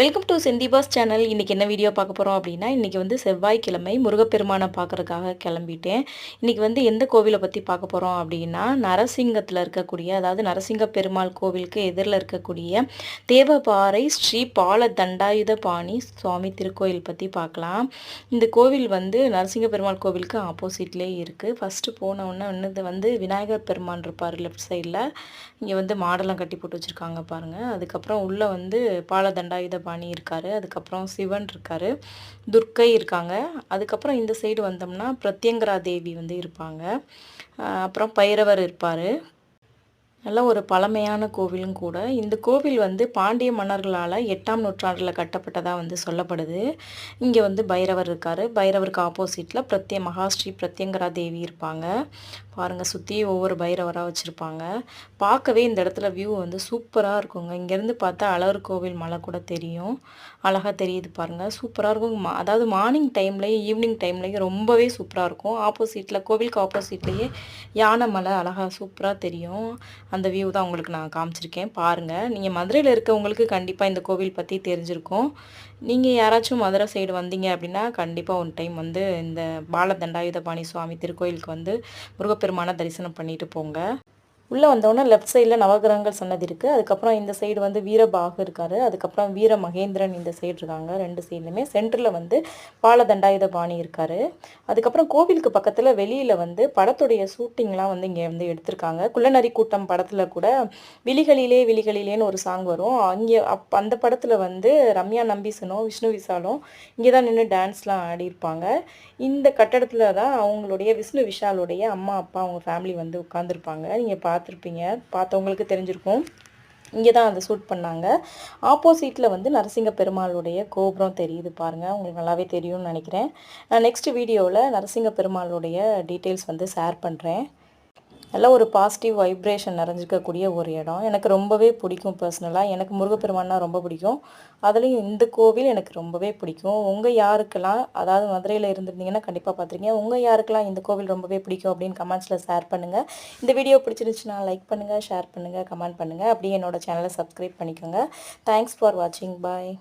Welcome to செந்திபாஸ் channel. இன்றைக்கி என்ன video பார்க்க போகிறோம் அப்படின்னா, இன்றைக்கி வந்து செவ்வாய்க்கிழமை முருகப்பெருமானை பார்க்குறதுக்காக கிளம்பிட்டேன். இன்றைக்கி வந்து எந்த கோவிலை பற்றி பார்க்க போகிறோம் அப்படின்னா, நரசிங்கத்தில் இருக்கக்கூடிய, அதாவது நரசிங்க பெருமாள் கோவிலுக்கு எதிரில் இருக்கக்கூடிய தேவபாறை ஸ்ரீ பால தண்டாயுதபாணி சுவாமி திருக்கோயில் பற்றி பார்க்கலாம். இந்த கோவில் வந்து நரசிங்க பெருமாள் கோவிலுக்கு ஆப்போசிட்லேயே இருக்குது. ஃபஸ்ட்டு போனவுடனே இது வந்து விநாயகர் பெருமான் இருப்பார் லெஃப்ட் சைடில். இங்கே வந்து மாடெல்லாம் கட்டி போட்டு வச்சுருக்காங்க பாருங்கள். அதுக்கப்புறம் உள்ளே வந்து பால தண்டாயுதபாணி இருக்கார். அதுக்கப்புறம் சிவன் இருக்கார், துர்க்கை இருக்காங்க. அதுக்கப்புறம் இந்த சைடு வந்தோம்னா பிரத்யங்கரா தேவி வந்து இருப்பாங்க. அப்புறம் பைரவர் இருப்பார். நல்ல ஒரு பழமையான கோவிலும் கூட. இந்த கோவில் வந்து பாண்டிய மன்னர்களால் 8ஆம் நூற்றாண்டில் கட்டப்பட்டதாக வந்து சொல்லப்படுது. இங்கே வந்து பைரவர் இருக்கார். பைரவருக்கு ஆப்போசிட்டில் மகாஸ்ரீ பிரத்யங்கரா தேவி இருப்பாங்க. பாருங்கள், சுற்றி ஒவ்வொரு பைரவராக வச்சுருப்பாங்க. பார்க்கவே இந்த இடத்துல வியூ வந்து சூப்பராக இருக்குங்க. இங்கேருந்து பார்த்தா அழகர் கோவில் மலை கூட தெரியும். அழகாக தெரியுது பாருங்கள், சூப்பராக இருக்கும். அதாவது மார்னிங் டைம்லேயும் ஈவினிங் டைம்லேயும் ரொம்பவே சூப்பராக இருக்கும். ஆப்போசிட்டில் கோவிலுக்கு ஆப்போசிட்லேயே யானை மலை அழகாக சூப்பராக தெரியும். அந்த வியூ தான் உங்களுக்கு நான் காமிச்சிருக்கேன் பாருங்கள். நீங்கள் மதுரையில் இருக்கவங்களுக்கு கண்டிப்பாக இந்த கோவில் பற்றி தெரிஞ்சிருக்கும். நீங்கள் யாராச்சும் மதுரை சைடு வந்தீங்க அப்படின்னா கண்டிப்பாக ஒன் டைம் வந்து இந்த பால தண்டாயுதபாணி சுவாமி திருக்கோயிலுக்கு வந்து முருகப்பெருமானை தரிசனம் பண்ணிட்டு போங்க. உள்ளே வந்தோடனே லெஃப்ட் சைடில் நவகிரகங்கள் சன்னதி இருக்குது. அதுக்கப்புறம் இந்த சைடு வந்து வீரபாகு இருக்கார். அதுக்கப்புறம் வீர மகேந்திரன் இந்த சைடு இருக்காங்க. ரெண்டு சைட்லையுமே சென்டரில் வந்து பாலதண்டாயுதபாணி இருக்கார். அதுக்கப்புறம் கோவிலுக்கு பக்கத்தில் வெளியில் வந்து படத்துடைய ஷூட்டிங்லாம் வந்து இங்கே வந்து எடுத்திருக்காங்க. குள்ளநரி கூட்டம் படத்தில் கூட விழிகளிலே விழிகளிலேன்னு ஒரு சாங் வரும். அங்கே அந்த படத்தில் வந்து ரம்யா நம்பீசனும் விஷ்ணு விஷாலும் இங்கே தான் நின்று டான்ஸ்லாம் ஆடியிருப்பாங்க. இந்த கட்டடத்தில் தான் அவங்களுடைய விஷ்ணு விஷாலுடைய அம்மா அப்பா அவங்க ஃபேமிலி வந்து உட்காந்துருப்பாங்க. நீங்கள் பார்த்துருப்பீங்க, பார்த்தவங்களுக்கு தெரிஞ்சிருக்கும். இங்கே தான் அதை ஷூட் பண்ணாங்க. ஆப்போசிட்டில் வந்து நரசிங்க பெருமாளுடைய கோபுரம் தெரியுது பாருங்கள். உங்களுக்கு நல்லாவே தெரியும்னு நினைக்கிறேன். நான் நெக்ஸ்ட் வீடியோவில் நரசிங்க பெருமாளுடைய டீட்டெயில்ஸ் வந்து ஷேர் பண்ணுறேன். நல்ல ஒரு பாசிட்டிவ் வைப்ரேஷன் நிறைஞ்சிருக்கக்கூடிய ஒரு இடம். எனக்கு ரொம்பவே பிடிக்கும். பர்சனலாக எனக்கு முருகப்பெருமான்னா ரொம்ப பிடிக்கும். அதுலேயும் இந்த கோவில் எனக்கு ரொம்பவே பிடிக்கும். உங்கள் யாருக்கெல்லாம், அதாவது மதுரையில் இருந்திருந்தீங்கன்னா கண்டிப்பாக பார்த்துருக்கீங்க, உங்கள் யாருக்கெல்லாம் இந்த கோவில் ரொம்பவே பிடிக்கும் அப்படின்னு கமெண்ட்ஸில் ஷேர் பண்ணுங்கள். இந்த வீடியோ பிடிச்சிருந்துச்சுன்னா லைக் பண்ணுங்கள், ஷேர் பண்ணுங்கள், கமெண்ட் பண்ணுங்கள். அப்படியே என்னோடய சேனலை சப்ஸ்கிரைப் பண்ணிக்கோங்க. தேங்க்ஸ் ஃபார் வாட்சிங். பாய்.